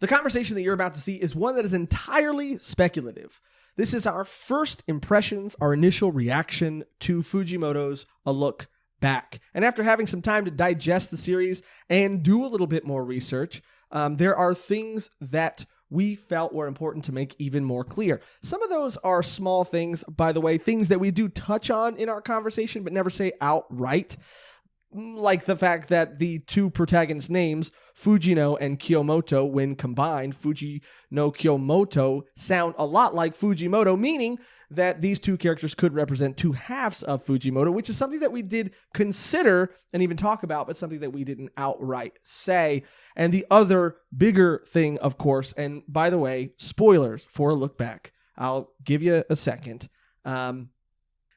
The conversation that you're about to see is one that is entirely speculative. This is our first impressions, our initial reaction to Fujimoto's A Look Back. And after having some time to digest the series and do a little bit more research, there are things that we felt were important to make even more clear. Some of those are small things, by the way, things that we do touch on in our conversation but never say outright. Like the fact that the two protagonist names, Fujino and Kiyomoto, when combined, Fujino Kiyomoto, sound a lot like Fujimoto, meaning that these two characters could represent two halves of Fujimoto, which is something that we did consider and even talk about, but something that we didn't outright say. And the other bigger thing, of course, and by the way, spoilers for A Look Back. I'll give you a second.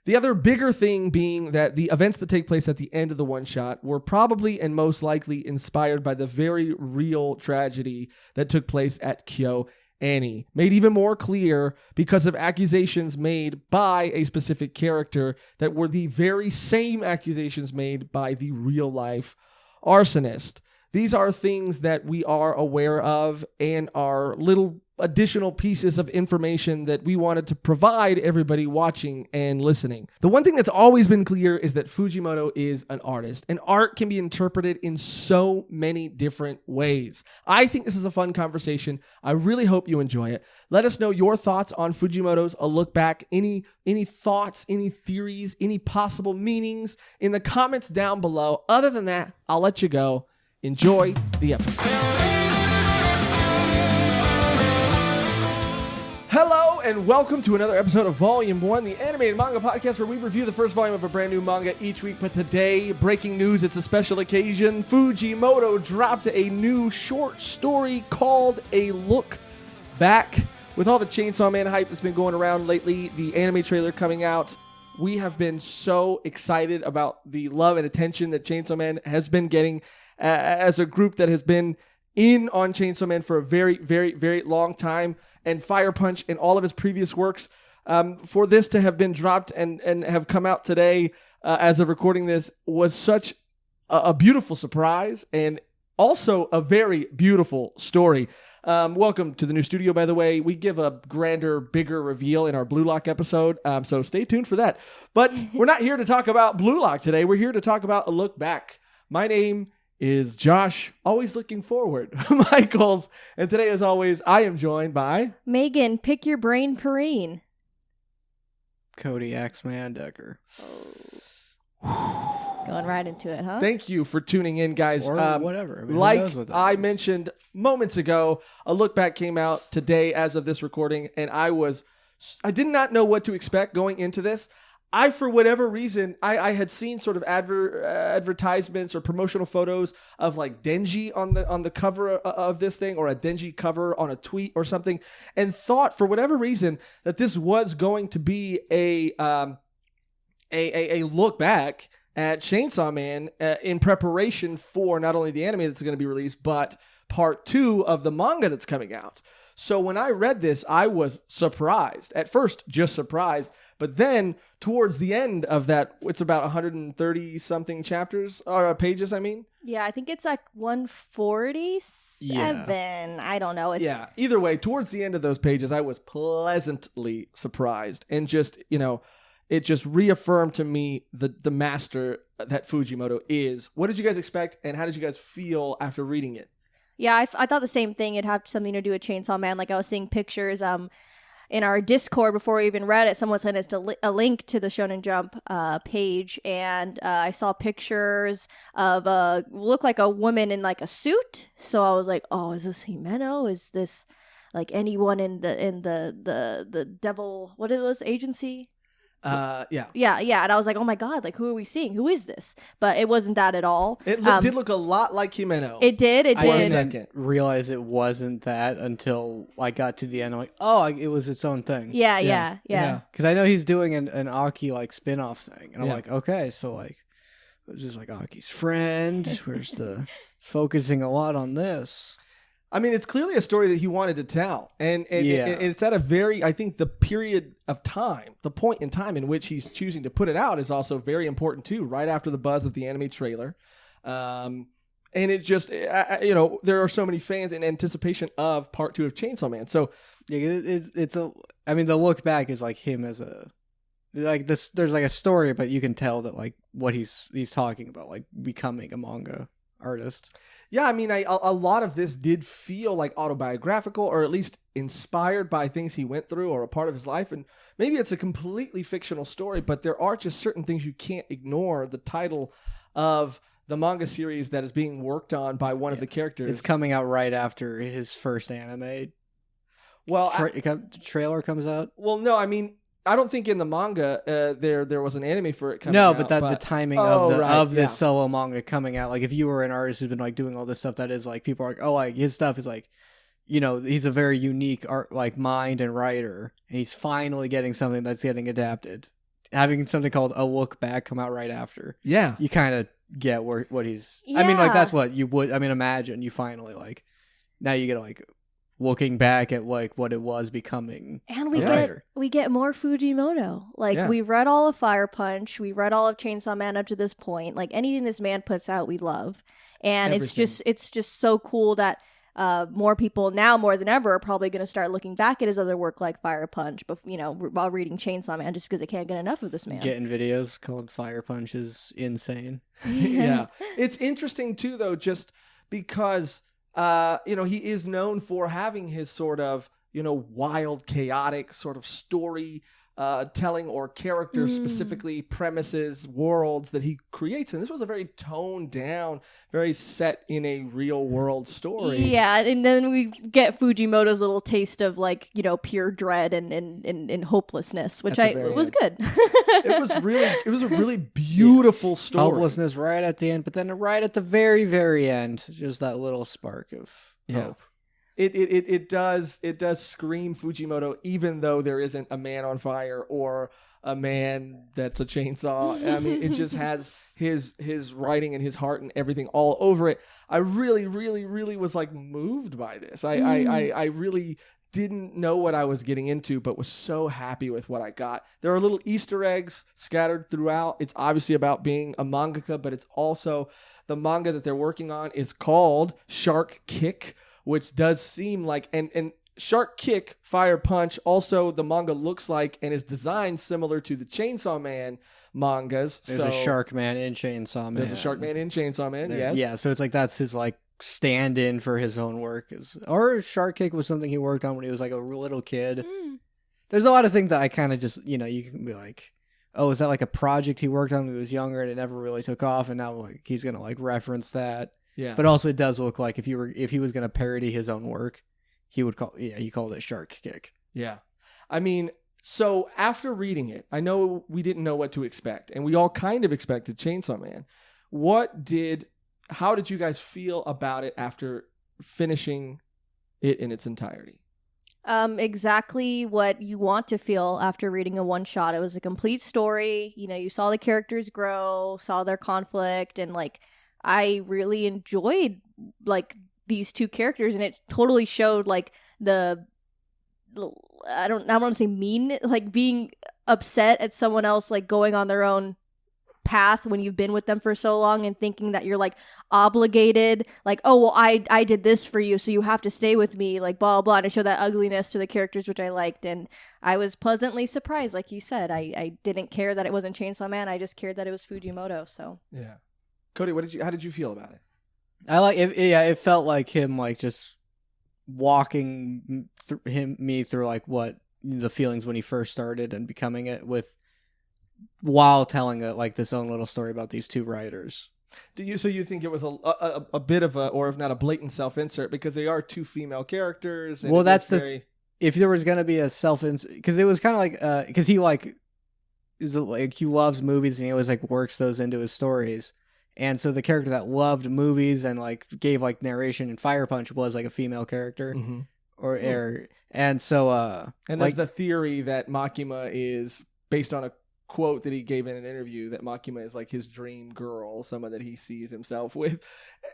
The other bigger thing being that the events that take place at the end of the one-shot were probably and most likely inspired by the very real tragedy that took place at KyoAni, made even more clear because of accusations made by a specific character that were the very same accusations made by the real-life arsonist. These are things that we are aware of and are little additional pieces of information that we wanted to provide everybody watching and listening. The one thing that's always been clear is that Fujimoto is an artist, and art can be interpreted in so many different ways. I think this is a fun conversation. I really hope you enjoy it. Let us know your thoughts on Fujimoto's A Look Back. Any thoughts, any theories, any possible meanings in the comments down below. Other than that, I'll let you go. Enjoy the episode. Hello and welcome to another episode of Volume 1, the animated manga podcast where we review the first volume of a brand new manga each week. But today, breaking news, it's a special occasion. Fujimoto dropped a new short story called A Look Back. With all the Chainsaw Man hype that's been going around lately, the anime trailer coming out, we have been so excited about the love and attention that Chainsaw Man has been getting as a group that has been in on Chainsaw Man for a very, very, very long time, and Fire Punch and all of his previous works. For this to have been dropped and have come out today as of recording this was such a beautiful surprise and also a very beautiful story. Welcome to the new studio, by the way. We give a grander, bigger reveal in our Blue Lock episode, so stay tuned for that. But we're not here to talk about Blue Lock today. We're here to talk about A Look Back. My name is Josh, always looking forward, Michaels, and today, as always, I am joined by Megan, pick your brain, Perrine. Cody Axeman Decker. Going right into it, huh? Thank you for tuning in, guys. Or whatever. I mean, like I mentioned moments ago, A Look Back came out today as of this recording, and I did not know what to expect going into this. For whatever reason, I had seen sort of advertisements or promotional photos of like Denji on the cover of this thing, or a Denji cover on a tweet or something, and thought for whatever reason that this was going to be a look back at Chainsaw Man in preparation for not only the anime that's going to be released, but part 2 of the manga that's coming out. So when I read this, I was surprised. At first, just surprised. But then, towards the end of that, it's about 130-something chapters, or pages, I mean. Yeah, I think it's like 147. Yeah. I don't know. Yeah, either way, towards the end of those pages, I was pleasantly surprised. And just, it just reaffirmed to me the master that Fujimoto is. What did you guys expect, and how did you guys feel after reading it? Yeah, I thought the same thing. It'd have something to do with Chainsaw Man. Like I was seeing pictures in our Discord before we even read it. Someone sent us a link to the Shonen Jump page, and I saw pictures of look like a woman in like a suit. So I was like, oh, is this Himeno? Is this like anyone in the devil? What it was agency? Yeah. And I was like, oh my god, like who are we seeing? Who is this? But it wasn't that at all. It did look a lot like Himeno. It did. I didn't realize it wasn't that until I got to the end. I'm like, oh, it was its own thing. Yeah. Because I know he's doing an Aki like spin-off thing, and I'm like, okay, so like, this is like Aki's friend. It's focusing a lot on this. I mean, it's clearly a story that he wanted to tell. And it's at a very, I think the period of time, the point in time in which he's choosing to put it out is also very important too, right after the buzz of the anime trailer. And it just, there are so many fans in anticipation of part 2 of Chainsaw Man. So yeah, the look back is like him as a, like this, there's like a story, but you can tell that like what he's talking about, like becoming a manga artist. Yeah, I mean, a lot of this did feel like autobiographical, or at least inspired by things he went through or a part of his life. And maybe it's a completely fictional story, but there are just certain things you can't ignore. The title of the manga series that is being worked on by one of the characters. It's coming out right after his first anime. Well, trailer comes out. Well, no, I mean, I don't think in the manga there was an anime for it coming out. No, but the timing this solo manga coming out. Like if you were an artist who's been like doing all this stuff, that is like people are like, oh, like his stuff is like, he's a very unique art like mind and writer, and he's finally getting something that's getting adapted. Having something called A Look Back come out right after. Yeah, you kind of get what he's. Yeah. I mean, like that's what you would. I mean, imagine you finally like now you get like. Looking back at like what it was becoming, and we get more Fujimoto. Like we read all of Fire Punch, we read all of Chainsaw Man up to this point. Like anything this man puts out, we love, and Everything. it's just so cool that more people now more than ever are probably going to start looking back at his other work like Fire Punch, but while reading Chainsaw Man, just because they can't get enough of this man. Getting videos called Fire Punch is insane. Yeah, it's interesting too, though, just because. He is known for having his sort of, wild, chaotic sort of story telling or characters, specifically premises, worlds that he creates. And this was a very toned down, very set in a real world story. Yeah, and then we get Fujimoto's little taste of like, pure dread and hopelessness, which was good. It was a really beautiful story. Hopelessness right at the end, but then right at the very, very end, just that little spark of hope. It does scream Fujimoto, even though there isn't a man on fire or a man that's a chainsaw. I mean, it just has his writing and his heart and everything all over it. I really, really, really was like moved by this. I really didn't know what I was getting into, but was so happy with what I got. There are little Easter eggs scattered throughout. It's obviously about being a mangaka, but it's also the manga that they're working on is called Shark Kick, which does seem like, and Shark Kick, Fire Punch, also the manga looks like and is designed similar to the Chainsaw Man mangas. There's a Shark Man in Chainsaw Man. There's a Shark Man in Chainsaw Man, yes. Yeah, so it's like that's his like stand-in for his own work. Or Shark Kick was something he worked on when he was like a little kid. There's a lot of things that I kind of just, you can be like, oh, is that like a project he worked on when he was younger and it never really took off, and now like he's gonna like reference that. Yeah. But also it does look like if he was going to parody his own work, he called it Shark Kick. Yeah. I mean, so after reading it, I know we didn't know what to expect, and we all kind of expected Chainsaw Man. How did you guys feel about it after finishing it in its entirety? Exactly what you want to feel after reading a one shot. It was a complete story. You saw the characters grow, saw their conflict, and like I really enjoyed like these two characters, and it totally showed like I don't want to say mean, like being upset at someone else like going on their own path when you've been with them for so long and thinking that you're like obligated, like, oh well, I did this for you, so you have to stay with me, like blah blah. And it showed that ugliness to the characters, which I liked, and I was pleasantly surprised. Like you said, I didn't care that it wasn't Chainsaw Man. I just cared that it was Fujimoto. So yeah. Cody, how did you feel about it? I like it. Yeah, it felt like him, like just walking me through like what the feelings when he first started and becoming it while telling like this own little story about these two writers. So you think it was a bit of or if not a blatant self-insert, because they are two female characters? And well, that's if there was gonna be a self-insert, because it was kind of like because he like is like he loves movies and he always like works those into his stories. And so the character that loved movies and like gave like narration in Fire Punch was like a female character, and so and there's the theory that Makima is based on a quote that he gave in an interview, that Makima is like his dream girl, someone that he sees himself with,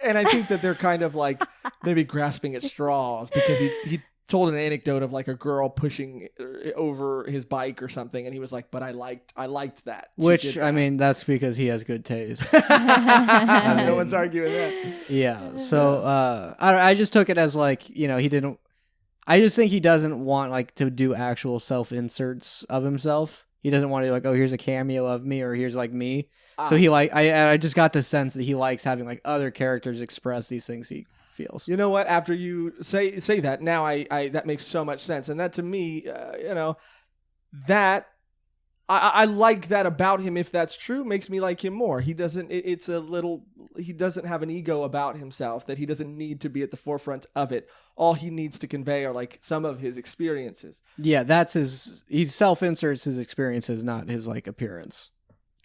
and I think that they're kind of like maybe grasping at straws, because he told an anecdote of like a girl pushing over his bike or something, and he was like, "But I liked that." Which I mean, that's because he has good taste. No one's arguing that. Yeah. So I just took it as like, he didn't. I just think he doesn't want like to do actual self inserts of himself. He doesn't want to like, oh, here's a cameo of me, or here's like me. So he like I just got the sense that he likes having like other characters express these things he feels. You know what? After you say that, now I that makes so much sense, and that to me, that I like that about him. If that's true, makes me like him more. He doesn't. He doesn't have an ego about himself that he doesn't need to be at the forefront of it. All he needs to convey are like some of his experiences. Yeah, that's his. He self-inserts his experiences, not his like appearance.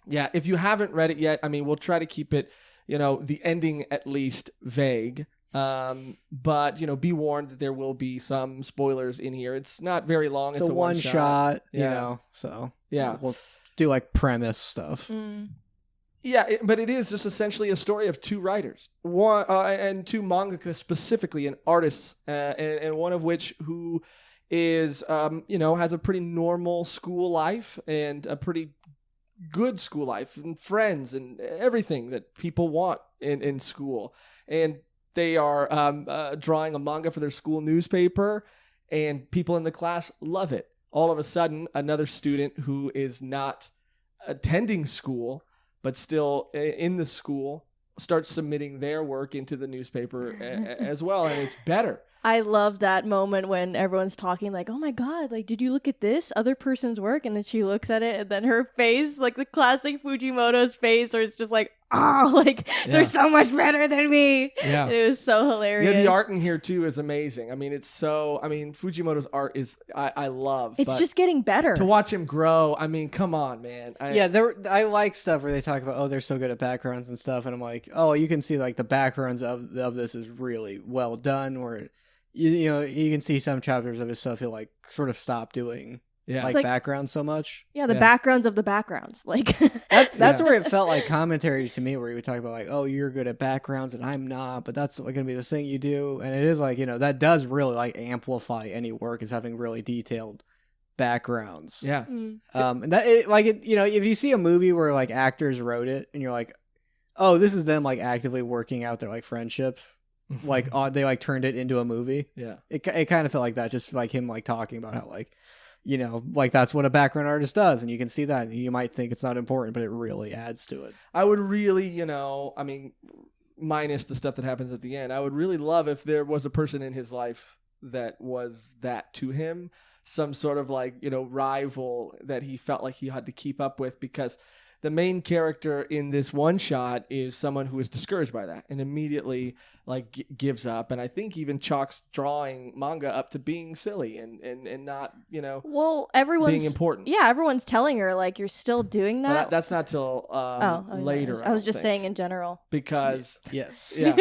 Yeah, if you haven't read it yet, I mean, we'll try to keep it, the ending at least vague. But be warned, there will be some spoilers in here. It's not very long. It's a one shot, Yeah. so Yeah. we'll do like premise stuff. Yeah, but it is just essentially a story of two writers, one and two mangaka specifically, and artists, and one of which who is, has a pretty normal school life and a pretty good school life and friends and everything that people want in school. And they are drawing a manga for their school newspaper, and people in the class love it. All of a sudden, another student who is not attending school but still in the school starts submitting their work into the newspaper as well, and it's better. I love that moment when everyone's talking like, oh my God, like, did you look at this other person's work? And then she looks at it, and then her face, like the classic Fujimoto's face, or it's just like, they're so much better than me. Yeah. It was so hilarious. Yeah, the art in here too is amazing. I mean, Fujimoto's art is, I love. It's just getting better. To watch him grow, I mean, come on, man. I like stuff where they talk about, oh, they're so good at backgrounds and stuff, and I'm like, oh, you can see like the backgrounds of this is really well done, where you can see some chapters of his stuff he'll like sort of stop doing like backgrounds so much. Yeah, the backgrounds of the backgrounds. Like that's where it felt like commentary to me, where he would talk about like, oh, you're good at backgrounds and I'm not, but that's like gonna be the thing you do. And it is like, that does really like amplify any work, is having really detailed backgrounds. Yeah. Mm. And that if you see a movie where like actors wrote it and you're like, oh, this is them like actively working out their like friendship, like they like turned it into a movie. Yeah. It kind of felt like that, just like him like talking about how like, like that's what a background artist does, and you can see that, and you might think it's not important, but it really adds to it. I would really, minus the stuff that happens at the end, I would really love if there was a person in his life that was that to him, some sort of like, rival that he felt like he had to keep up with, because the main character in this one shot is someone who is discouraged by that and immediately like gives up, and I think even chalks drawing manga up to being silly and not well, everyone's being important. Yeah, everyone's telling her like, you're still doing that. But that's not till later. I was just saying in general, because yes, yeah,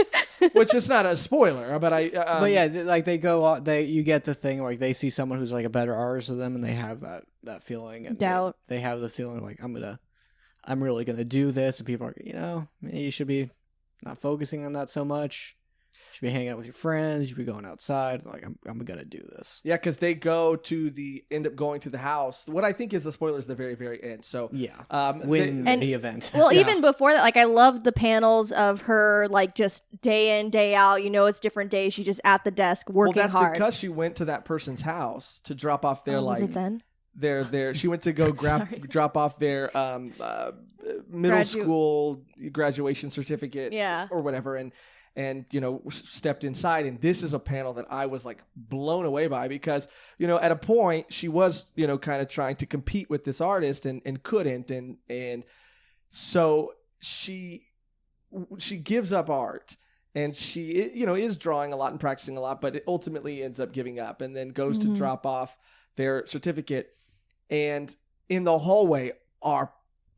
which is not a spoiler, but but yeah, like they go, you get the thing like they see someone who's like a better artist than them, and they have that feeling and doubt. They have the feeling like I'm really going to do this. And people are, maybe you should be not focusing on that so much. You should be hanging out with your friends. You should be going outside. Like, I'm going to do this. Yeah, because they end up going to the house. What I think is the spoiler is the very, very end. So yeah, the event. Well, even before that, like I loved the panels of her, like just day in, day out. It's different days. She's just at the desk working hard. Well, that's because she went to that person's house to drop off their was it then? She went to go drop off their middle school graduation certificate, or whatever, and stepped inside, and this is a panel that I was like blown away by, because at a point she was kind of trying to compete with this artist and couldn't, and so she gives up art. And she, is drawing a lot and practicing a lot, but it ultimately ends up giving up, and then goes to drop off their certificate. And in the hallway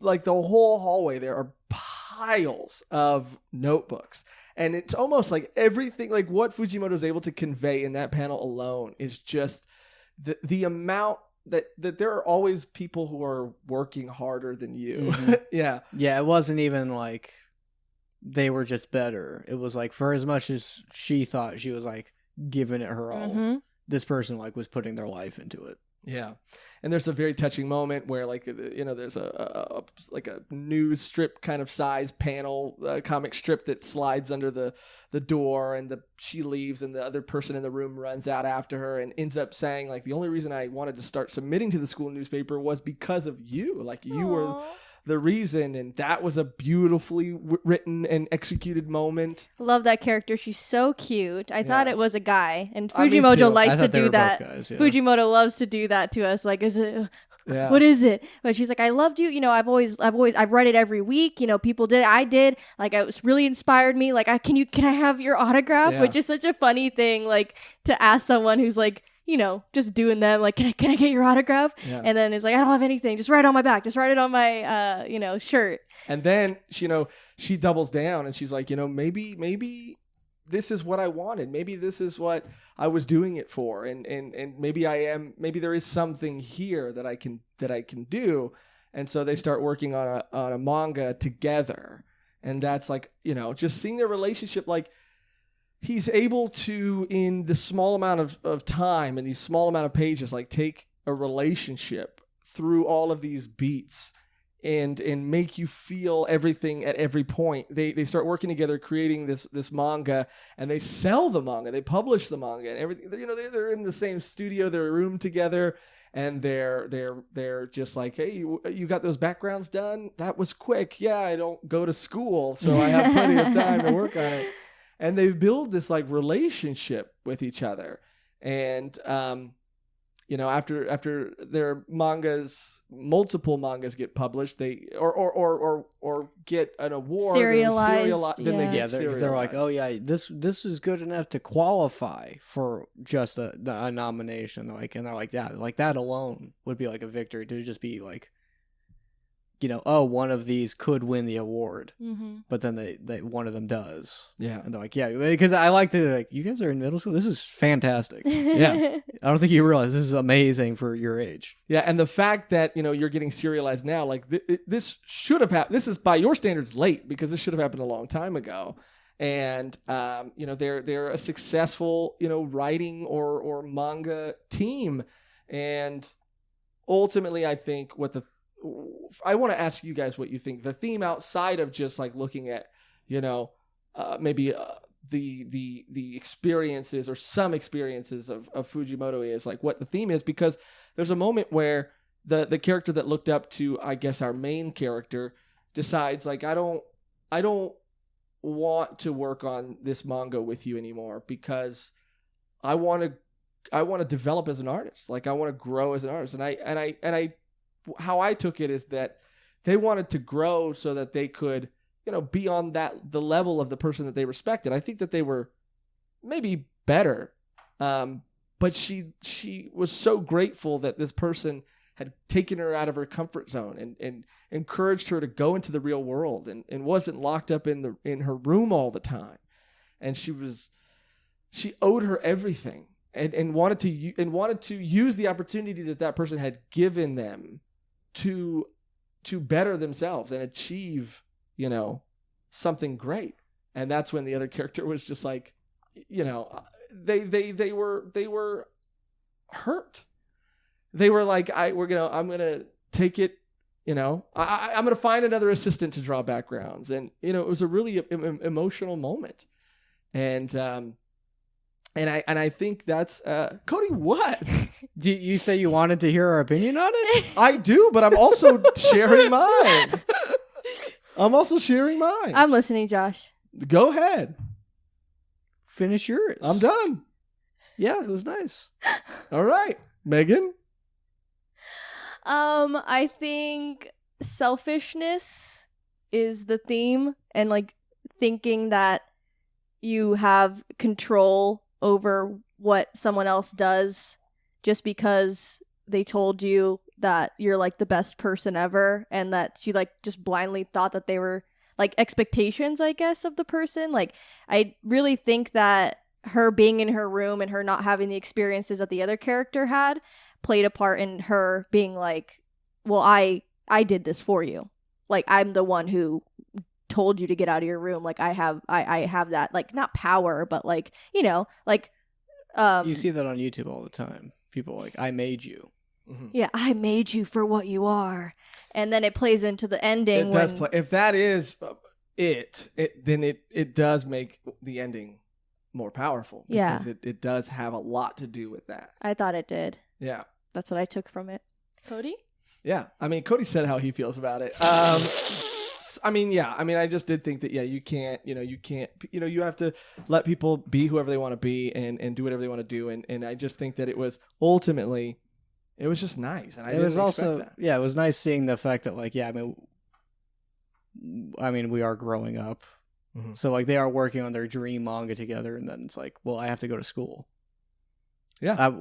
there are piles of notebooks. And it's almost like everything, like what Fujimoto is able to convey in that panel alone is just the amount that there are always people who are working harder than you. Mm-hmm. Yeah. Yeah, it wasn't even like they were just better. It was like, for as much as she thought she was like giving it her all, this person like was putting their life into it. Yeah. And there's a very touching moment where like, there's a news strip kind of size panel, comic strip that slides under the door, and she leaves and the other person in the room runs out after her and ends up saying like, the only reason I wanted to start submitting to the school newspaper was because of you. Like you were the reason. And that was a beautifully written and executed moment. Love that character. She's so cute. I thought it was a guy, and Me too. Fujimoto likes I to thought they do were that. both guys, yeah. Fujimoto loves to do that to us. Like, is it? Yeah. What is it? But she's like, I loved you. You know, I've read it every week. You know, people did. I did. Like, it was really inspired me. Like, can I have your autograph? Yeah. Which is such a funny thing, like to ask someone who's like, you know, just doing them. Like, can I get your autograph? Yeah. And then it's like, I don't have anything. Just write it on my back. Just write it on my, shirt. And then, she doubles down and she's like, maybe this is what I wanted. Maybe this is what I was doing it for. And maybe maybe there is something here that I can do. And so they start working on a manga together. And that's like, just seeing their relationship, like he's able to, in the small amount of time and these small amount of pages, like take a relationship through all of these beats and make you feel everything at every point. They start working together, creating this manga, and they sell the manga. They publish the manga and everything. They're in the same studio, their room together, and they're just like, hey, you got those backgrounds done? That was quick. Yeah, I don't go to school, so I have plenty of time to work on it. And they build this like relationship with each other, and after their multiple mangas get published, they or get an award, Serialized, then they yeah. get They're serialized. like, oh yeah, this is good enough to qualify for just a nomination. Like, and they're like, yeah, like that alone would be like a victory to just be like, one of these could win the award, but then they one of them does. Yeah. And they're like, yeah, because I like to, like, you guys are in middle school? This is fantastic. Yeah. I don't think you realize this is amazing for your age. Yeah, and the fact that you're getting serialized now, like this should have happened. This is by your standards late, because this should have happened a long time ago. And they're a successful writing or manga team, and ultimately I think I want to ask you guys what you think. The theme, outside of just like looking at maybe the experiences or some experiences of Fujimoto, is like what the theme is, because there's a moment where the character that looked up to, I guess, our main character decides like, I don't want to work on this manga with you anymore, because I want to develop as an artist. Like I want to grow as an artist. And I how I took it is that they wanted to grow so that they could be on the level of the person that they respected. I think that they were maybe better. But she was so grateful that this person had taken her out of her comfort zone and encouraged her to go into the real world and wasn't locked up in her room all the time. And she owed her everything and wanted to use the opportunity that person had given them to better themselves and achieve, something great. And that's when the other character was just like, they were hurt. They were like, I'm going to take it, I'm going to find another assistant to draw backgrounds. And, it was a really emotional moment. And I think that's, Cody, what? Do you say you wanted to hear our opinion on it? I do, but I'm also sharing mine. I'm listening, Josh. Go ahead. Finish yours. I'm done. Yeah, it was nice. All right, Megan. I think selfishness is the theme, and like thinking that you have control over what someone else does just because they told you that you're like the best person ever, and that she like just blindly thought that they were like expectations, I guess, of the person. Like, I really think that her being in her room and her not having the experiences that the other character had played a part in her being like, well, I did this for you. Like, I'm the one who told you to get out of your room. Like, I have that, like, not power, but like, like You see that on YouTube all the time. People are like, I made you. Mm-hmm. Yeah, I made you for what you are. And then it plays into the ending. It does play. If that is then it does make the ending more powerful. Because it does have a lot to do with that. I thought it did. Yeah. That's what I took from it. Cody? Yeah. I mean, Cody said how he feels about it. I mean, yeah. I mean, I just did think that, you can't, you have to let people be whoever they want to be and do whatever they want to do. And I just think that it was ultimately, it was just nice. And I didn't expect that. Yeah, it was nice seeing the fact that, like, I mean, we are growing up. Mm-hmm. So, like, they are working on their dream manga together. And then it's like, well, I have to go to school. Yeah.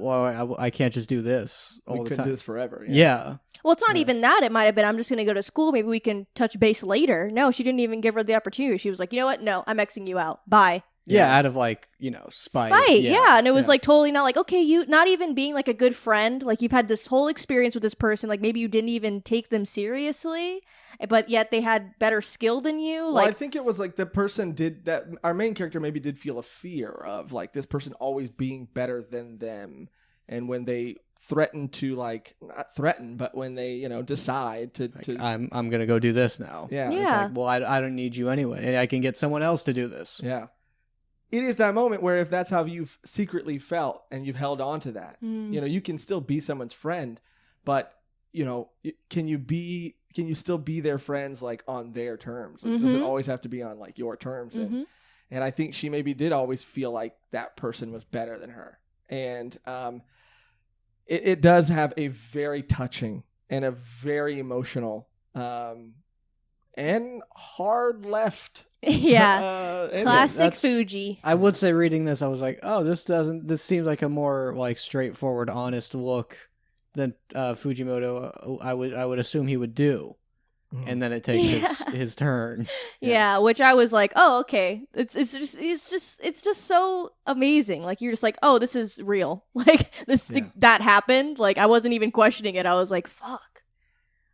I can't just do this all the time. We couldn't do this forever. Yeah. Well, it's not even that. It might have been, I'm just going to go to school. Maybe we can touch base later. No, she didn't even give her the opportunity. She was like, you know what? No, I'm Xing you out. Bye. Yeah, out of, like, spite. Right, yeah. And it was like totally not like, okay, you not even being like a good friend. Like, you've had this whole experience with this person. Like, maybe you didn't even take them seriously, but yet they had better skill than you. Well, like, I think it was like the person our main character maybe did feel a fear of, like, this person always being better than them. And when they threaten to, like, not threaten, but when they, decide to, Like, I'm going to go do this now. Yeah. It's like, well, I don't need you anyway. And I can get someone else to do this. Yeah. It is that moment where if that's how you've secretly felt and you've held on to that, you can still be someone's friend, but, can you still be their friends, like, on their terms? Like, does it always have to be on, like, your terms? And I think she maybe did always feel like that person was better than her. And it does have a very touching and a very emotional and hard left. Yeah. Classic Fuji. I would say reading this, I was like, oh, this seems like a more, like, straightforward, honest look than Fujimoto I would assume he would do. And then it takes his turn. Yeah, which I was like, oh, okay. It's just so amazing. Like, you're just like, oh, this is real. Like, that happened. Like, I wasn't even questioning it. I was like, fuck.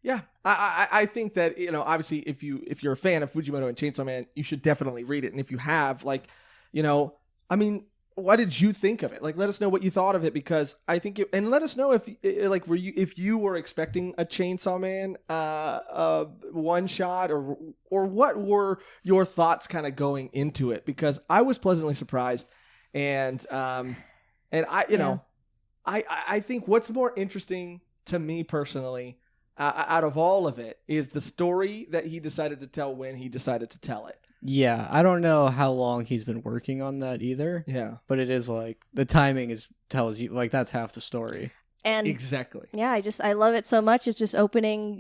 Yeah, I think that, obviously if you're a fan of Fujimoto and Chainsaw Man, you should definitely read it. And if you have, like, I mean, what did you think of it? Like, let us know what you thought of it, because I think and let us know if you were expecting a Chainsaw Man one shot, or what were your thoughts kind of going into it, because I was pleasantly surprised, and I think what's more interesting to me personally out of all of it is the story that he decided to tell when he decided to tell it. Yeah, I don't know how long he's been working on that either. Yeah. But it is like, the timing tells you, like, that's half the story. And exactly. Yeah, I love it so much. It's just opening,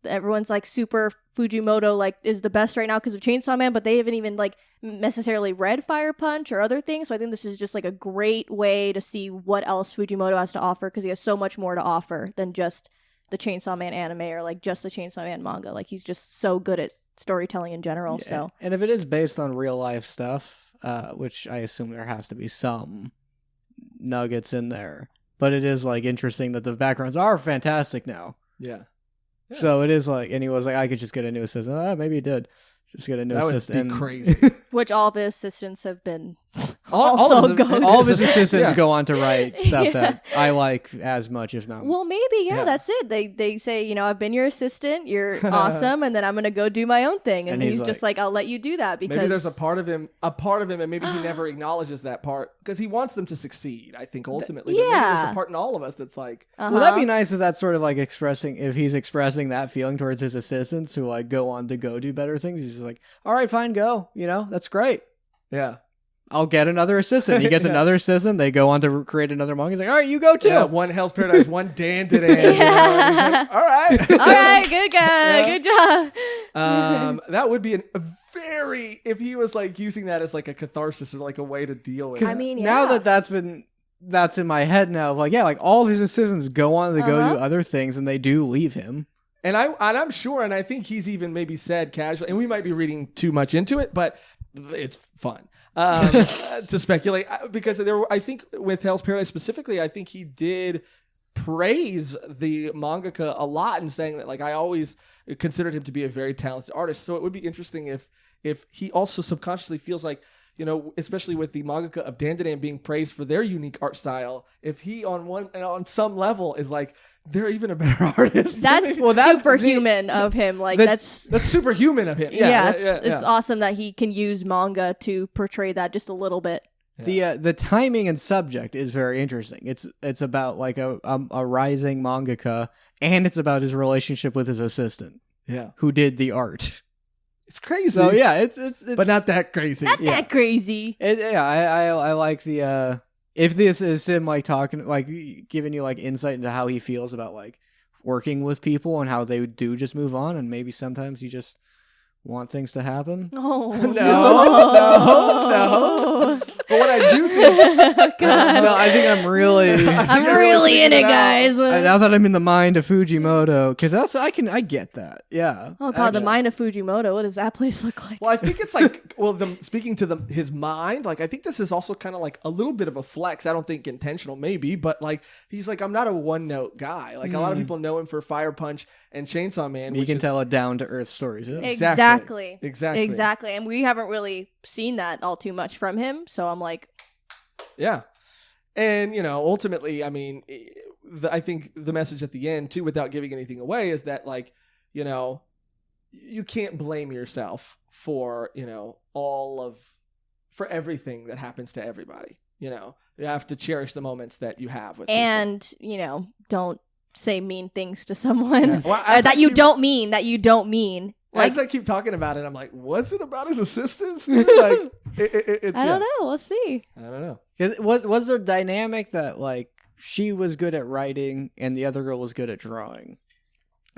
everyone's like super Fujimoto, like, is the best right now because of Chainsaw Man, but they haven't even, like, necessarily read Fire Punch or other things. So I think this is just, like, a great way to see what else Fujimoto has to offer, because he has so much more to offer than just the Chainsaw Man anime or, like, just the Chainsaw Man manga. Like, he's just so good at storytelling in general. Yeah. So, and if it is based on real life stuff, which I assume there has to be some nuggets in there, but it is, like, interesting that the backgrounds are fantastic now. Yeah. So it is like, and he was like, I could just get a new assistant. Maybe he did. Just get a new assistant. That would be crazy. Which all of his assistants have been all of his assistants go on to write stuff that I like as much, if not. Well, maybe, that's it. They say, I've been your assistant, you're awesome, and then I'm gonna go do my own thing. And he's just like, I'll let you do that, because maybe there's a part of him, and maybe he never acknowledges that part because he wants them to succeed, I think, ultimately. But maybe there's a part in all of us that's like, Well, that'd be nice if that's sort of like if he's expressing that feeling towards his assistants who, like, go on to go do better things. He's just like, all right, fine, go. That's great. Yeah. I'll get another assistant. He gets another assistant. They go on to create another manga. He's like, all right, you go too. Yeah, one Hell's Paradise, one Dan did it. Like, all right. All right, good guy. Good job. That would be if he was, like, using that as, like, a catharsis or, like, a way to deal with it. I mean, now that's in my head now, like, like, all of his assistants go on to go do other things, and they do leave him. And I'm sure, and I think he's even maybe said casually, and we might be reading too much into it, but it's fun to speculate, because I think with Hell's Paradise specifically, I think he did praise the mangaka a lot in saying that, like, I always considered him to be a very talented artist. So it would be interesting if he also subconsciously feels like, especially with the mangaka of Dandadan being praised for their unique art style, if he on some level is like, they're even a better artist. That's superhuman of him. Like that's superhuman of him. Yeah, it's awesome that he can use manga to portray that just a little bit. The timing and subject is very interesting. It's about like a rising mangaka, and it's about his relationship with his assistant. Yeah, who did the art. It's crazy. So yeah, it's but not that crazy. Not that crazy. I like the if this is him like talking, like giving you like insight into how he feels about like working with people and how they do just move on, and maybe sometimes you just want things to happen. Oh no. But what I do think, no, I think I'm really in it, guys. Now that I'm in the mind of Fujimoto, because I get that. Yeah. Oh god, the mind of Fujimoto. What does that place look like? Well, I think it's like, speaking to his mind, like I think this is also kind of like a little bit of a flex. I don't think intentional, maybe, but like he's like, I'm not a one note guy. Like a lot of people know him for Fire Punch and Chainsaw Man. You can tell a down to earth story too. Exactly. And we haven't really seen that all too much from him, so I'm like, yeah. And ultimately, I mean, I think the message at the end too, without giving anything away, is that like, you can't blame yourself for for everything that happens to everybody. You have to cherish the moments that you have with people. Don't say mean things to someone. Yeah. Well, that you don't mean. Like, as I keep talking about it, I'm like, was it about his assistants? Like, it's. I don't know. We'll see. I don't know. Was there dynamic that like she was good at writing and the other girl was good at drawing?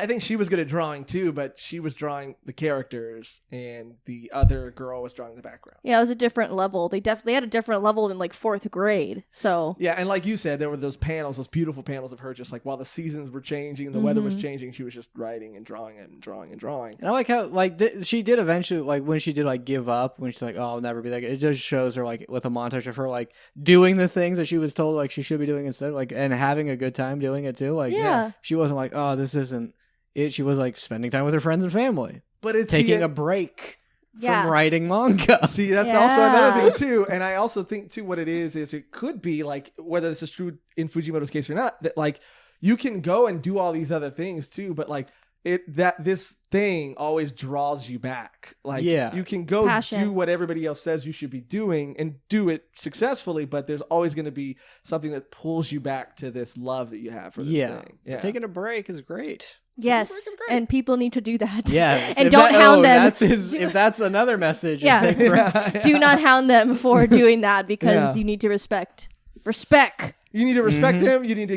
I think she was good at drawing too, but she was drawing the characters and the other girl was drawing the background. Yeah, it was a different level. They definitely had a different level in like 4th grade. So yeah, and like you said, there were those panels, those beautiful panels of her just like while the seasons were changing and the weather was changing, she was just writing and drawing and drawing and drawing. And I like how like she did eventually, like when she did like give up, when she's like, oh, I'll never be that good. It just shows her like with a montage of her like doing the things that she was told like she should be doing instead, like, and having a good time doing it too. Like she wasn't like, oh, this isn't it. She was like spending time with her friends and family, but it's taking a break from writing manga. See, that's also another thing too. And I also think too, what it is it could be like, whether this is true in Fujimoto's case or not, that like you can go and do all these other things too, but like this thing always draws you back. Like you can go do what everybody else says you should be doing and do it successfully, but there's always going to be something that pulls you back to this love that you have for this thing. Yeah. Taking a break is great. Yes, and people need to do that. Yes, and don't hound them. If that's another message, do not hound them for doing that because you need to respect. You need to respect them. You need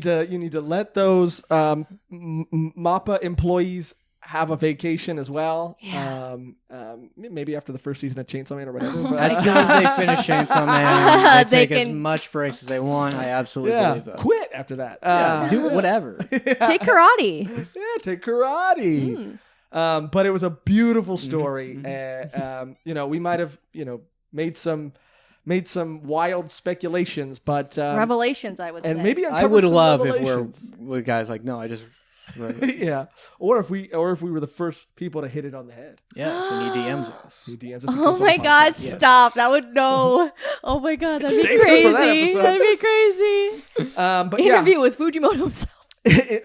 to let those MAPPA employees have a vacation as well. Yeah. Maybe after the first season of Chainsaw Man or whatever. But as soon as they finish Chainsaw Man, they take as much breaks as they want. I absolutely believe that. Quit after that. Do whatever. Take karate. Yeah, take karate. But it was a beautiful story. We might have made some wild speculations, but revelations, I would say. And maybe I would love if we're guys like, no, I just. Right. Yeah, or if we were the first people to hit it on the head. Yes, and he DMs us. Oh my God! Stop! That would no. Oh my God! That'd be crazy. That'd be crazy. But interview with Fujimoto himself.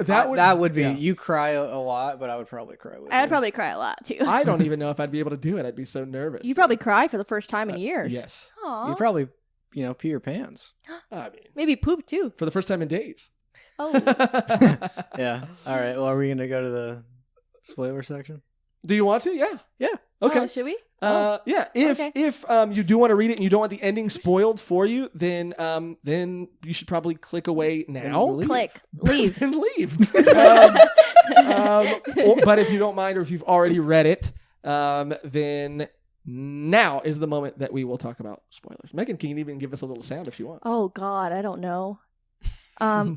That would be. You cry a lot, but I would probably cry with you. I'd probably cry a lot too. I don't even know if I'd be able to do it. I'd be so nervous. You'd probably cry for the first time in years. Yes. Aww. You'd probably pee your pants. I mean, maybe poop too. For the first time in days. Oh. Yeah. All right. Well, are we going to go to the spoiler section? Do you want to? Yeah. Yeah. Okay. Oh, should we? Yeah. If you do want to read it and you don't want the ending spoiled for you, then you should probably click away now. Leave. And leave. But if you don't mind, or if you've already read it, then now is the moment that we will talk about spoilers. Megan can even give us a little sound if she wants. Oh God, I don't know. Okay,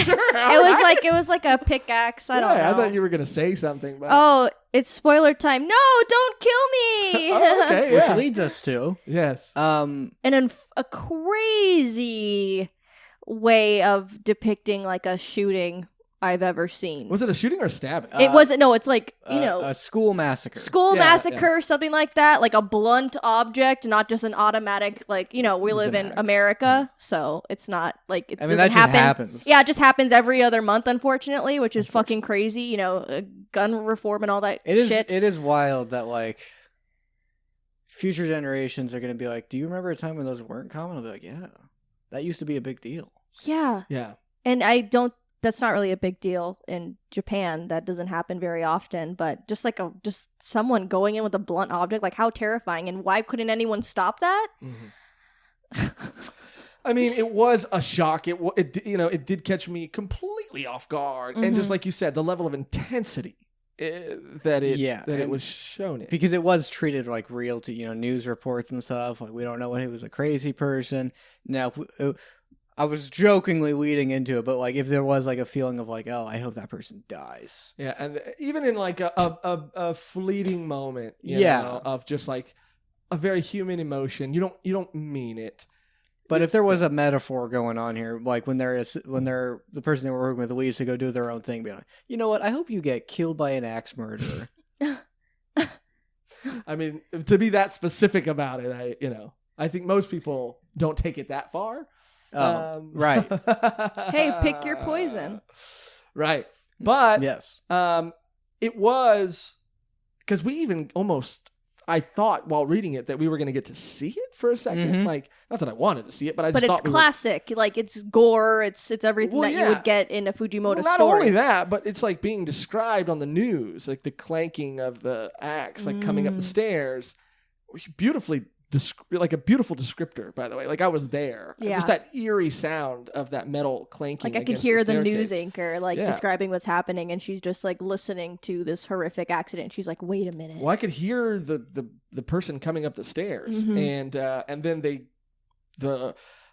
sure. It was like a pickaxe. I don't know. I thought you were gonna say something. But... Oh, it's spoiler time. No, don't kill me. Okay, which leads us to and a crazy way of depicting like a shooting. I've ever seen. Was it a shooting or a stabbing? It wasn't. No, it's like, a school massacre. School massacre, something like that. Like a blunt object, not just an automatic, like, we live in America, so it's not like it doesn't that just happens. Yeah, it just happens every other month, unfortunately, which is fucking crazy, gun reform and all that shit. It is wild that, like, future generations are going to be like, do you remember a time when those weren't common? I'll be like, yeah, that used to be a big deal. Yeah. Yeah. And that's not really a big deal in Japan. That doesn't happen very often, but just someone going in with a blunt object, like how terrifying, and why couldn't anyone stop that? Mm-hmm. I mean, it was a shock. It did catch me completely off guard. And just like you said, the level of intensity that it was shown in. Because it was treated like real to, news reports and stuff. Like, we don't know when he was a crazy person. Now, I was jokingly leading into it, but like if there was like a feeling of like, oh, I hope that person dies. Yeah, and even in like a fleeting moment, you know, of just like a very human emotion, you don't mean it. But if there was a metaphor going on here, like when the person they were working with leaves to go do their own thing, be like, you know what? I hope you get killed by an axe murderer. I mean, to be that specific about it, I think most people don't take it that far. Right. Hey, pick your poison. Right. But yes. It was because we even I thought while reading it that we were going to get to see it for a second. Mm-hmm. Like, not that I wanted to see it, but But it's classic. Like, it's gore. It's everything that you would get in a Fujimoto not story. Only that, but it's like being described on the news, like the clanking of the axe, like coming up the stairs. Beautifully like a beautiful descriptor, by the way. Like, I was there. Yeah. Just that eerie sound of that metal clanking. Like, I could hear the news anchor describing what's happening, and she's just like listening to this horrific accident. She's like, wait a minute. Well, I could hear the person coming up the stairs, and then the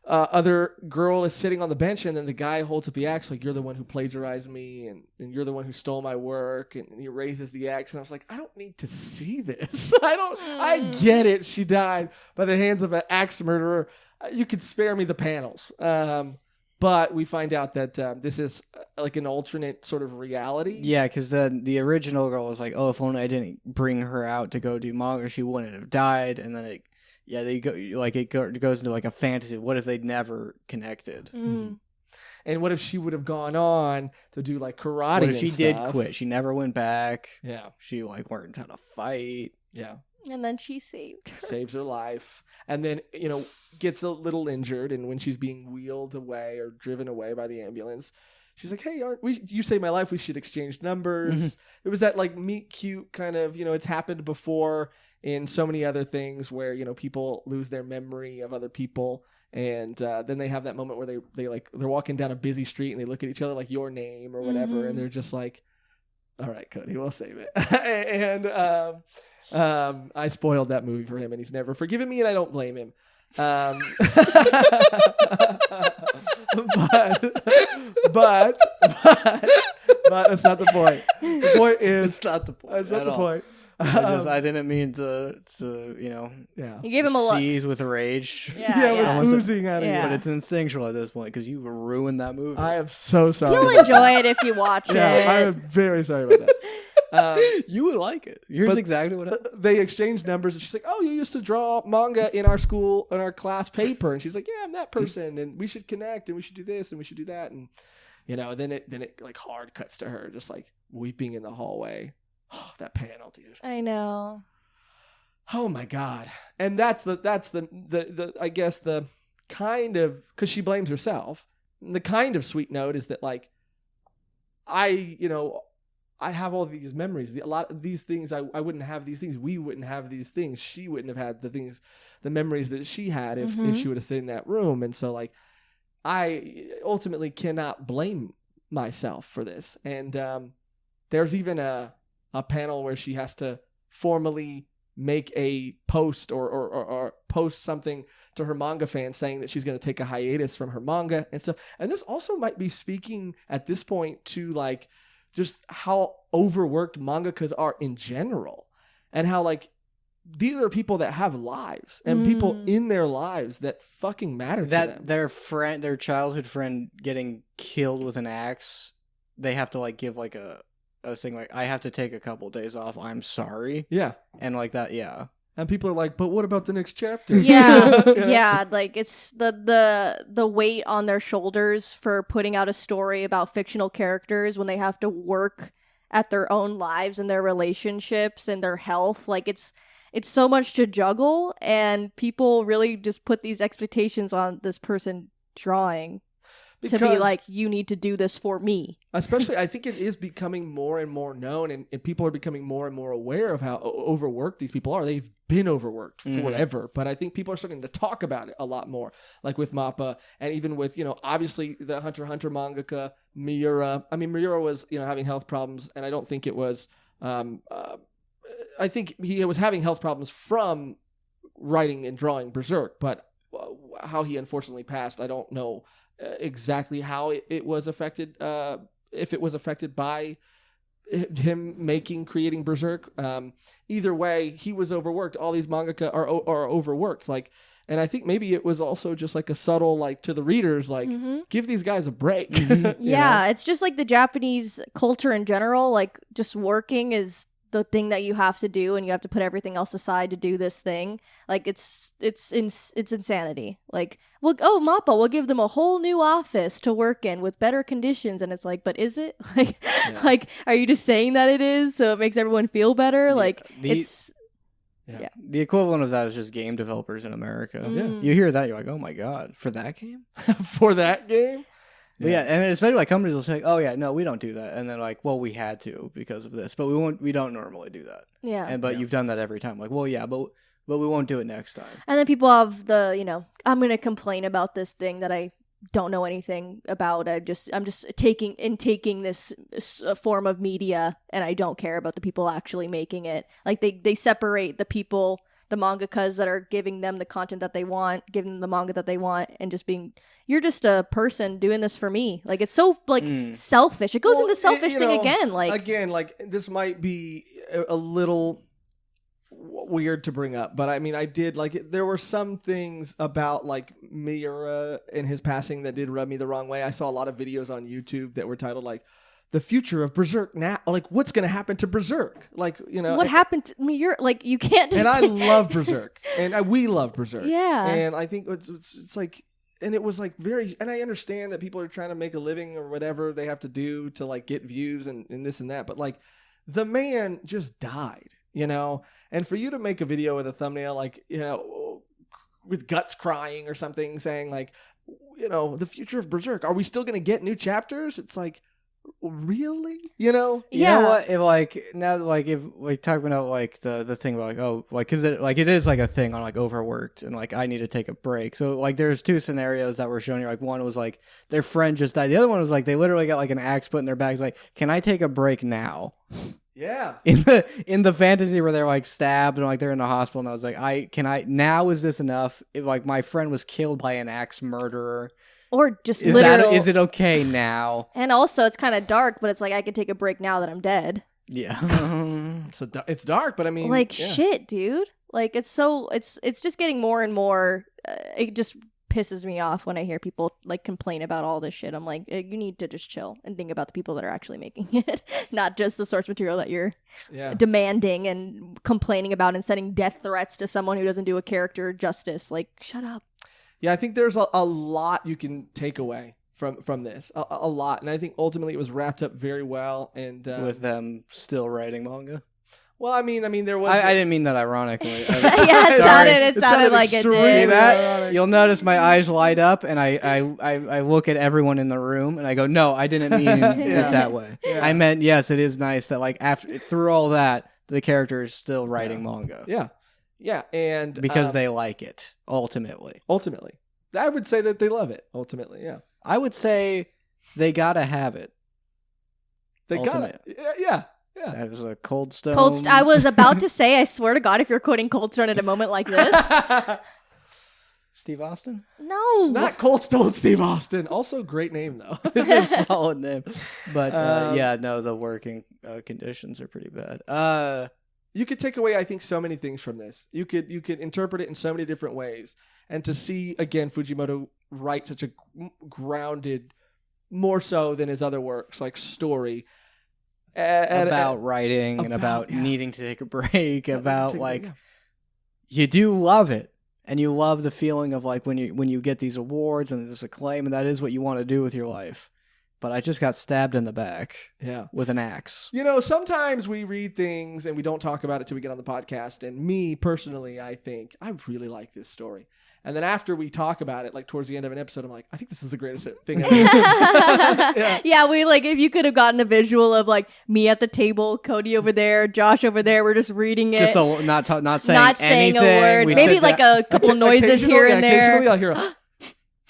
other girl is sitting on the bench, and then the guy holds up the axe like, you're the one who plagiarized me, and you're the one who stole my work, and he raises the axe, and I was like, I don't need to see this. I get it. She died by the hands of an axe murderer. You could spare me the panels. But we find out that this is like an alternate sort of reality. Yeah, because the original girl was like, oh, if only I didn't bring her out to go do manga, she wouldn't have died, and then it goes into like a fantasy. What if they'd never connected? Mm. And what if she would have gone on to do like karate? What if she did quit? She never went back. Yeah, she like learned how to fight. Yeah, and then she saves her life, and then gets a little injured. And when she's being wheeled away or driven away by the ambulance, she's like, "Hey, you saved my life. We should exchange numbers." Mm-hmm. It was that like meet cute kind of it's happened before in so many other things where people lose their memory of other people, and then they have that moment where they're walking down a busy street and they look at each other like your name or whatever, and they're just like, all right, Cody, we'll save it. And I spoiled that movie for him, and he's never forgiven me, and I don't blame him. But that's not the point. The point is it's not the point. That's not the point. I didn't mean to You gave him a look. Seethe with rage. Yeah, it was oozing out of you. But it's instinctual at this point because you ruined that movie. I am so sorry. You'll enjoy it if you watch it. I am very sorry about that. You would like it. Here's exactly what happened. They exchanged numbers, and she's like, "Oh, you used to draw manga in our school, in our class paper." And she's like, "Yeah, I'm that person, and we should connect, and we should do this, and we should do that." And then it like hard cuts to her, just like weeping in the hallway. Oh, that panel, dude. I know. Oh my God. And that's the I guess the kind of, because she blames herself. The kind of sweet note is that like I have all these memories. A lot of these things, I wouldn't have these things. We wouldn't have these things. She wouldn't have had the memories that she had if she would have stayed in that room. And so like I ultimately cannot blame myself for this. And there's even a panel where she has to formally make a post or post something to her manga fans saying that she's going to take a hiatus from her manga and stuff. And this also might be speaking at this point to like just how overworked mangakas are in general, and how like these are people that have lives and people in their lives that fucking matter to them. Their childhood friend getting killed with an axe they have to like give like a thing like I have to take a couple days off. I'm sorry. Yeah. And like that, yeah. And people are like, but what about the next chapter? Yeah, You know? yeah. Like it's the weight on their shoulders for putting out a story about fictional characters when they have to work at their own lives and their relationships and their health. Like it's so much to juggle, and people really just put these expectations on this person drawing to be like, you need to do this for me. Especially, I think it is becoming more and more known, and people are becoming more and more aware of how overworked these people are. They've been overworked forever, but I think people are starting to talk about it a lot more, like with MAPPA, and even with, obviously the Hunter x Hunter mangaka, Miura. I mean, Miura was, having health problems, and I don't think it was, I think he was having health problems from writing and drawing Berserk, but how he unfortunately passed, I don't know exactly how it was affected, if it was affected by him creating Berserk. Either way, he was overworked. All these mangaka are overworked. And I think maybe it was also just like a subtle, like, to the readers, like, give these guys a break. Yeah, it's just like the Japanese culture in general. Like, just working is the thing that you have to do, and you have to put everything else aside to do this thing. Like, it's insanity. Like, MAPPA, we'll give them a whole new office to work in with better conditions, and it's like, but is it? Like, like, are you just saying that it is so it makes everyone feel better? Yeah, like, Yeah. The equivalent of that is just game developers in America. Yeah. You hear that, you're like, oh my god, for that game? For that game? But yeah, and especially like companies will say, oh yeah, no, we don't do that. And then like, well, we had to because of this, but we don't normally do that. Yeah. But you've done that every time. Like, well, yeah, but we won't do it next time. And then people have the, I'm going to complain about this thing that I don't know anything about. I'm just taking this form of media, and I don't care about the people actually making it. Like they separate the people, the mangakas that are giving them the content that they want, giving them the manga that they want, and just being, you're just a person doing this for me. Like, it's so like selfish. It goes into selfish thing again. Like this might be a little weird to bring up, but I mean, I did like it. There were some things about like Miura and his passing that did rub me the wrong way. I saw a lot of videos on YouTube that were titled like the future of Berserk now, like what's going to happen to Berserk? Like, what happened to Miura? Like, you can't just... And I love Berserk, and we love Berserk. Yeah. And I think it's like, and it was like very, and I understand that people are trying to make a living or whatever they have to do to like get views and this and that, but like the man just died. And for you to make a video with a thumbnail, like, with guts crying or something, saying like, the future of Berserk, are we still going to get new chapters? It's like, really? You know what? If like now, like if like talking about like the thing about like because it is like a thing on like overworked and like I need to take a break. So like there's two scenarios that were shown here. Like one was like their friend just died. The other one was like they literally got like an axe put in their bags. Like, can I take a break now? Yeah. In the fantasy where they're like stabbed and like they're in the hospital, and I was like, now is this enough? If like my friend was killed by an axe murderer. Or just is it okay now? And also, it's kind of dark, but it's like I could take a break now that I'm dead. Yeah, it's dark, but I mean, like shit, dude. Like it's just getting more and more. It just pisses me off when I hear people like complain about all this shit. I'm like, you need to just chill and think about the people that are actually making it, not just the source material that you're demanding and complaining about and sending death threats to someone who doesn't do a character justice. Like, shut up. Yeah, I think there's a lot you can take away from this, a lot, and I think ultimately it was wrapped up very well. And with them still writing manga. Well, I mean, there was. I didn't mean that ironically. It sounded like it did. See that? You'll notice my eyes light up, and I look at everyone in the room, and I go, "No, I didn't mean it that way. Yeah. I meant yes, it is nice that like through all that, the character is still writing manga. Yeah, and because they like it ultimately. I would say that they love it. Ultimately, yeah. I would say they gotta have it. They gotta, yeah. That was a Cold Stone. I was about to say, I swear to God, if you're quoting Cold Stone at a moment like this. Steve Austin? No. Not Cold Stone Steve Austin. Also, great name, though. It's a solid name. But, the working conditions are pretty bad. You could take away, I think, so many things from this. You could interpret it in so many different ways. And to see, again, Fujimoto write such a grounded more so than his other works, like story. About writing and about yeah. needing to take a break, about like yeah. you do love it, and you love the feeling of like when you get these awards and this acclaim, and that is what you want to do with your life. But I just got stabbed in the back with an axe. You know, sometimes we read things and we don't talk about it till we get on the podcast. And me, personally, I think, I really like this story. And then after we talk about it, like towards the end of an episode, I'm like, I think this is the greatest thing ever. Yeah, we like, if you could have gotten a visual of like me at the table, Cody over there, Josh over there, we're just reading it. Just not saying a anything. word. We Maybe sit like down- a couple noises here and there. Occasionally I'll hear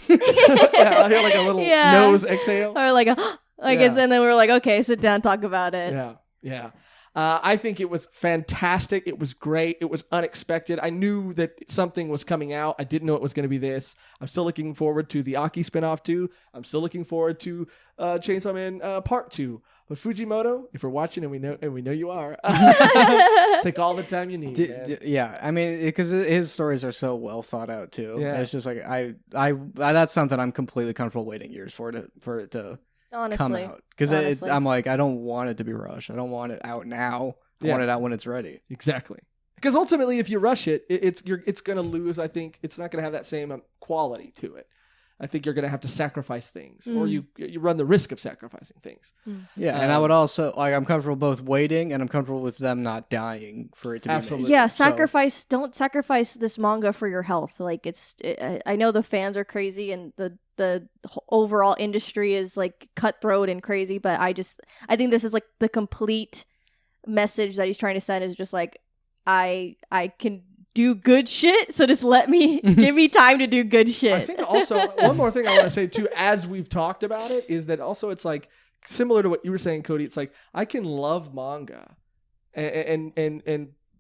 I'll hear like a little nose exhale. Or like and then we're like, okay, sit down, talk about it. Yeah. I think it was fantastic. It was great. It was unexpected. I knew that something was coming out. I didn't know it was going to be this. I'm still looking forward to the Aki spinoff 2. I'm still looking forward to Chainsaw Man Part 2. But Fujimoto, if you're watching, and we know you are, take all the time you need. Yeah, I mean, because his stories are so well thought out too. Yeah. It's just like I that's something I'm completely comfortable waiting years for it to Honestly. come out, because I'm like, I don't want it to be rushed. I don't want it out now. I want it out when it's ready. Exactly. Because ultimately, if you rush it, it's going to lose. I think it's not going to have that same quality to it. I think you're going to have to sacrifice things, or you run the risk of sacrificing things. Yeah, and I would also like, I'm comfortable both waiting, and I'm comfortable with them not dying for it to Absolutely. be made. Yeah, don't sacrifice this manga for your health. Like I know the fans are crazy and the overall industry is like cutthroat and crazy, but I think this is like the complete message that he's trying to send is just like, I can do good shit, so just give me time to do good shit. I think also one more thing I want to say too, as we've talked about it, is that also it's like similar to what you were saying, Cody. It's like I can love manga and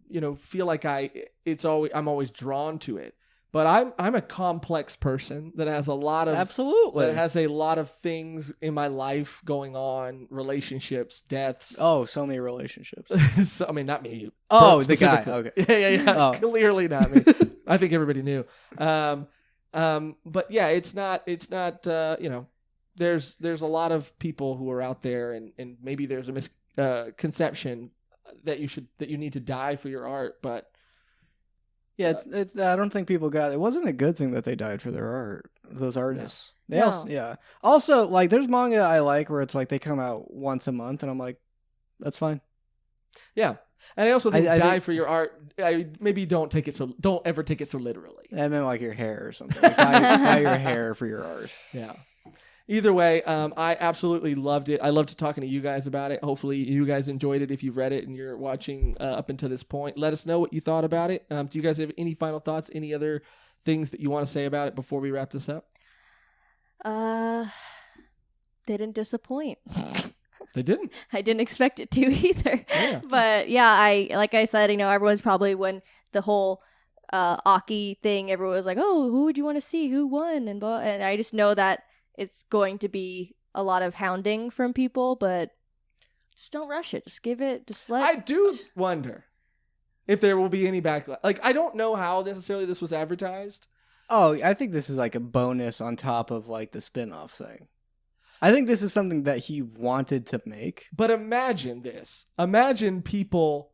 you know, feel like I'm always drawn to it. But I'm a complex person that has a lot of things in my life going on, relationships, deaths. Oh, so many relationships. So, I mean, not me. Oh, the guy. Okay. Yeah. Oh. Clearly not me. I think everybody knew. But yeah, it's not. You know, there's a lot of people who are out there, and maybe there's a misconception that you need to die for your art, but. Yeah, it's. I don't think people got it. It wasn't a good thing that they died for their art. Those artists. No. They also, yeah. Also, like, there's manga I like where it's like they come out once a month, and I'm like, that's fine. Yeah, and I also think I die think, for your art. Maybe don't ever take it so literally. I meant like your hair or something. Like, buy your hair for your art. Yeah. Either way, I absolutely loved it. I loved talking to you guys about it. Hopefully you guys enjoyed it if you've read it and you're watching up until this point. Let us know what you thought about it. Do you guys have any final thoughts, any other things that you want to say about it before we wrap this up? Didn't disappoint. They didn't. I didn't expect it to either. Yeah. But yeah, like I said, you know, everyone's probably, when the whole Aki thing, everyone was like, oh, who would you want to see? Who won? And I just know that it's going to be a lot of hounding from people, but just don't rush it. I do wonder if there will be any backlash. Like, I don't know how necessarily this was advertised. Oh, I think this is like a bonus on top of like the spin-off thing. I think this is something that he wanted to make. But imagine this. Imagine people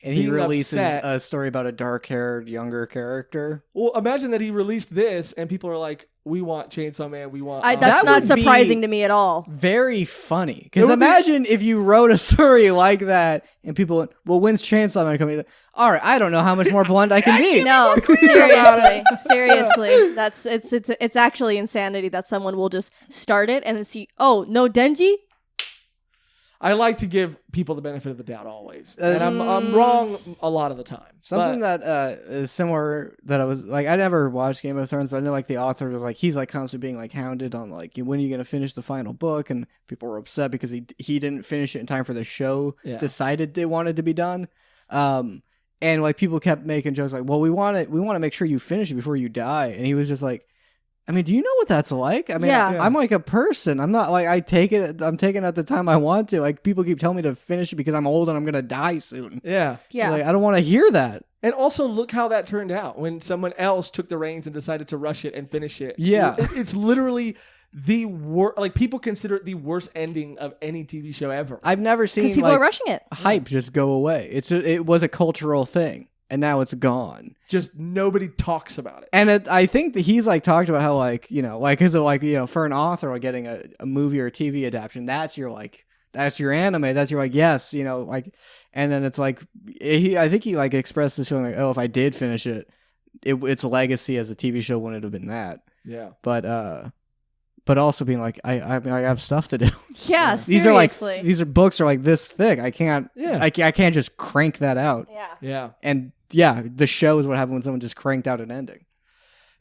and he releases upset. A story about a dark-haired younger character. Well, imagine that he released this and people are like, we want Chainsaw Man, we want... That's not surprising to me at all. Very funny. Because imagine if you wrote a story like that and people went, well, when's Chainsaw Man coming? All right, I don't know how much more blunt I can be. No, seriously. It's actually insanity that someone will just start it and then see, oh, no Denji? I like to give people the benefit of the doubt always. And I'm wrong a lot of the time. Something that is similar that I was like, I never watched Game of Thrones, but I know like the author was like, he's like constantly being like hounded on like, when are you going to finish the final book? And people were upset because he didn't finish it in time for the show. Yeah. Decided they wanted to be done. And like people kept making jokes like, well, we want to make sure you finish it before you die. And he was just like, I mean, do you know what that's like? I mean, yeah. I'm like a person. I'm not like, I'm taking it at the time I want to. Like, people keep telling me to finish it because I'm old and I'm going to die soon. Yeah. Yeah. Like, I don't want to hear that. And also, look how that turned out when someone else took the reins and decided to rush it and finish it. Yeah. It's literally the worst. Like, people consider it the worst ending of any TV show ever. I've never seen Because people are rushing it. hype just go away. It was a cultural thing, and now it's gone. Just nobody talks about it. And I think that he's like talked about how like, you know, like, cause of like, you know, for an author like getting a movie or a TV adaptation, that's your anime. That's your like, yes, you know, like, and then it's like, I think he like expressed this feeling like, oh, if I did finish it, its legacy as a TV show wouldn't have been that. Yeah. But also being like, I have stuff to do. Yeah, These are seriously. these books are like this thick. I can't, Yeah. I can't just crank that out. Yeah. Yeah. And yeah, the show is what happened when someone just cranked out an ending.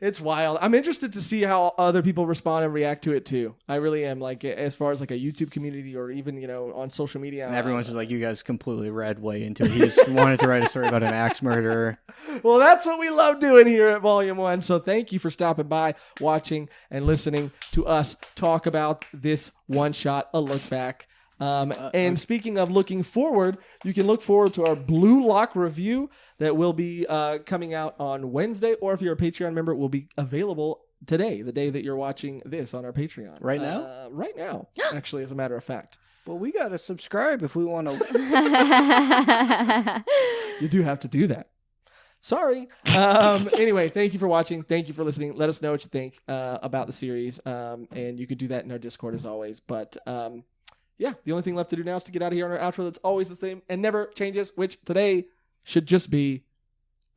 It's wild. I'm interested to see how other people respond and react to it too. I really am. Like, as far as like a YouTube community or even, you know, on social media. And everyone's just like, you guys completely read way into it. He just wanted to write a story about an axe murderer. Well, that's what we love doing here at Volume 1. So thank you for stopping by, watching, and listening to us talk about this one shot, A Look Back. And speaking of looking forward, you can look forward to our Blue Lock review that will be coming out on Wednesday, or if you're a Patreon member, it will be available today, the day that you're watching this on our Patreon. Right now? Right now, actually, as a matter of fact. Well, we got to subscribe if we want to. You do have to do that. Sorry. Anyway, thank you for watching. Thank you for listening. Let us know what you think about the series. And you could do that in our Discord as always. But yeah, the only thing left to do now is to get out of here on our outro that's always the same and never changes, which today should just be...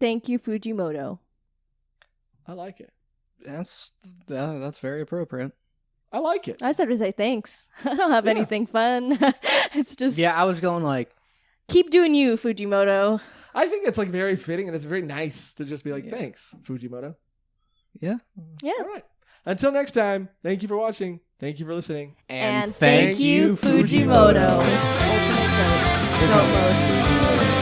Thank you, Fujimoto. I like it. That's very appropriate. I like it. I just have to say thanks. I don't have anything fun. It's just... Yeah, I was going like... Keep doing you, Fujimoto. I think it's like very fitting and it's very nice to just be like, thanks, Fujimoto. Yeah. Yeah. All right. Until next time, thank you for watching. Thank you for listening. And thank you, Fujimoto. Ultimate goat mode.